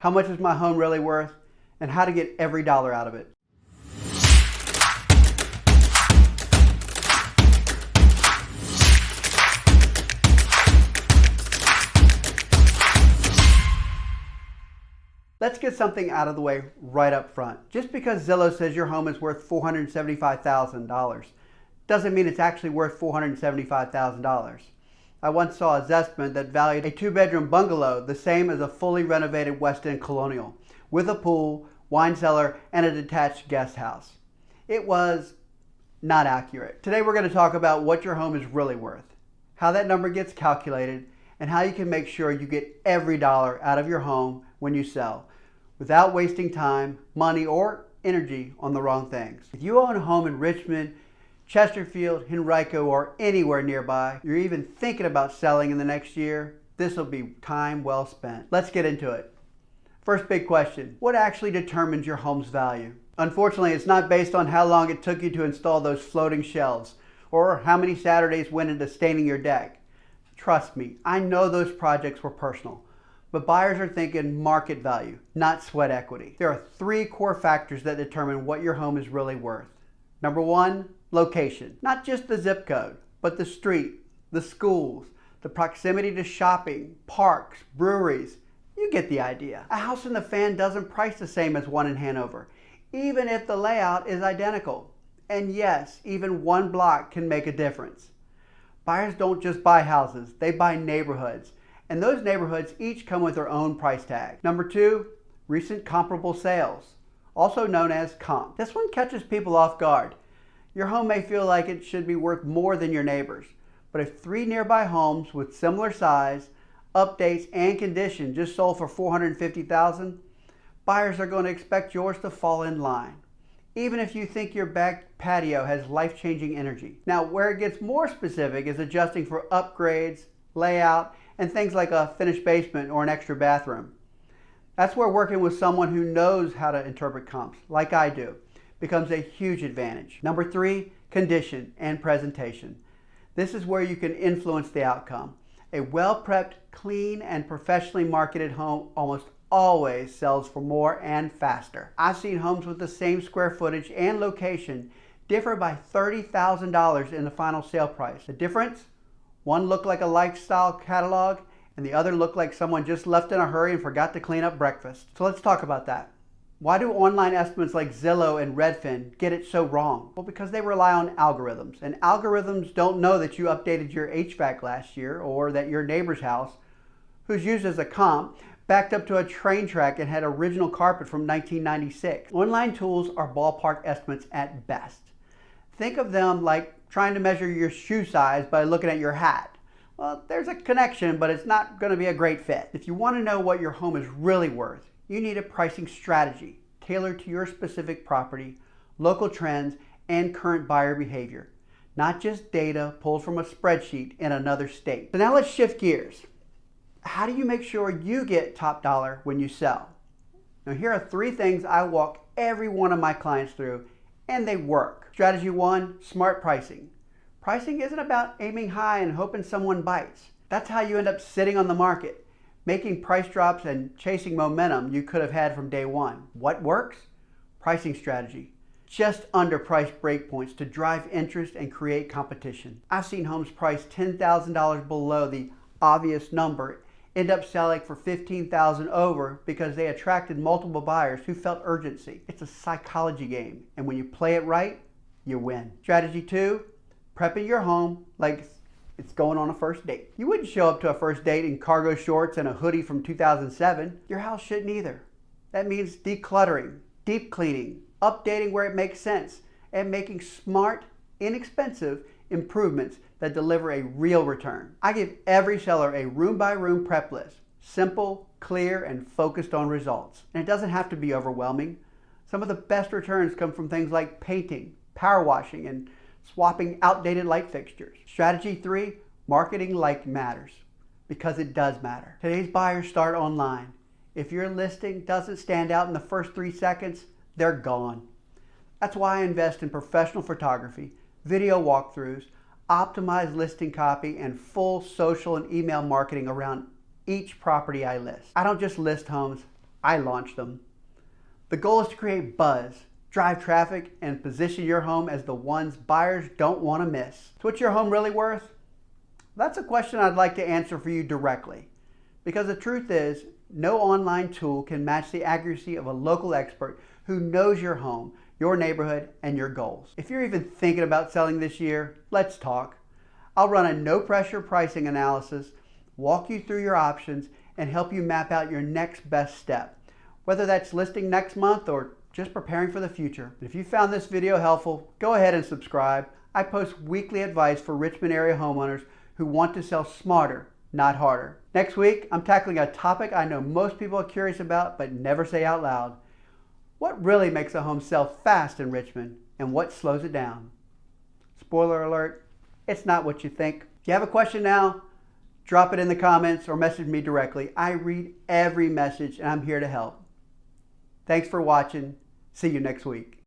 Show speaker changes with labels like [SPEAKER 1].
[SPEAKER 1] how much is my home really worth, and how to get every dollar out of it. Let's get something out of the way right up front. Just because Zillow says your home is worth $475,000 doesn't mean it's actually worth $475,000. I once saw a Zestimate that valued a 2-bedroom bungalow the same as a fully renovated West End colonial with a pool, wine cellar, and a detached guest house. It was not accurate. Today we're going to talk about what your home is really worth, how that number gets calculated, and how you can make sure you get every dollar out of your home when you sell without wasting time, money, or energy on the wrong things. If you own a home in Richmond, Chesterfield, Henrico, or anywhere nearby, you're even thinking about selling in the next year, this will be time well spent. Let's get into it. First big question, what actually determines your home's value? Unfortunately, it's not based on how long it took you to install those floating shelves or how many Saturdays went into staining your deck. Trust me, I know those projects were personal, but buyers are thinking market value, not sweat equity. There are 3 core factors that determine what your home is really worth. Number 1, location. Not just the zip code, but the street, the schools, the proximity to shopping, parks, breweries. You get the idea. A house in the Fan doesn't price the same as one in Hanover, even if the layout is identical. And yes, even one block can make a difference. Buyers don't just buy houses, they buy neighborhoods. And those neighborhoods each come with their own price tag. Number 2, recent comparable sales, also known as comp. This one catches people off guard. Your home may feel like it should be worth more than your neighbors, but if 3 nearby homes with similar size, updates, and condition just sold for $450,000, buyers are going to expect yours to fall in line, even if you think your back patio has life-changing energy. Now, where it gets more specific is adjusting for upgrades, layout, and things like a finished basement or an extra bathroom. That's where working with someone who knows how to interpret comps, like I do, becomes a huge advantage. Number 3, condition and presentation. This is where you can influence the outcome. A well-prepped, clean, and professionally marketed home almost always sells for more and faster. I've seen homes with the same square footage and location differ by $30,000 in the final sale price. The difference? One looked like a lifestyle catalog, and the other looked like someone just left in a hurry and forgot to clean up breakfast. So let's talk about that. Why do online estimates like Zillow and Redfin get it so wrong? Well, because they rely on algorithms, and algorithms don't know that you updated your HVAC last year or that your neighbor's house, who's used as a comp, backed up to a train track and had original carpet from 1996. Online tools are ballpark estimates at best. Think of them like trying to measure your shoe size by looking at your hat. Well, there's a connection, but it's not going to be a great fit. If you want to know what your home is really worth, you need a pricing strategy tailored to your specific property, local trends, and current buyer behavior, not just data pulled from a spreadsheet in another state. So now let's shift gears. How do you make sure you get top dollar when you sell? Now here are 3 things I walk every one of my clients through, and they work. Strategy 1, smart pricing. Pricing isn't about aiming high and hoping someone bites. That's how you end up sitting on the market, making price drops and chasing momentum you could have had from day one. What works? Pricing strategy. Just underpriced breakpoints to drive interest and create competition. I've seen homes priced $10,000 below the obvious number end up selling for $15,000 over because they attracted multiple buyers who felt urgency. It's a psychology game, and when you play it right, you win. Strategy 2, prepping your home like it's going on a first date. You wouldn't show up to a first date in cargo shorts and a hoodie from 2007. Your house shouldn't either. That means decluttering, deep cleaning, updating where it makes sense, and making smart, inexpensive improvements that deliver a real return. I give every seller a room-by-room prep list. Simple, clear, and focused on results. And it doesn't have to be overwhelming. Some of the best returns come from things like painting, power washing, and swapping outdated light fixtures. Strategy 3, marketing like matters, because it does matter. Today's buyers start online. If your listing doesn't stand out in the first 3 seconds, they're gone. That's why I invest in professional photography, video walkthroughs, optimized listing copy, and full social and email marketing around each property I list. I don't just list homes, I launched them. The goal is to create buzz, drive traffic, and position your home as the ones buyers don't want to miss. So what's your home really worth? That's a question I'd like to answer for you directly. Because the truth is, no online tool can match the accuracy of a local expert who knows your home, your neighborhood, and your goals. If you're even thinking about selling this year, let's talk. I'll run a no-pressure pricing analysis, walk you through your options, and help you map out your next best step, whether that's listing next month or just preparing for the future. If you found this video helpful, go ahead and subscribe. I post weekly advice for Richmond area homeowners who want to sell smarter, not harder. Next week, I'm tackling a topic I know most people are curious about but never say out loud. What really makes a home sell fast in Richmond, and what slows it down? Spoiler alert, it's not what you think. If you have a question now, drop it in the comments or message me directly. I read every message and I'm here to help. Thanks for watching. See you next week.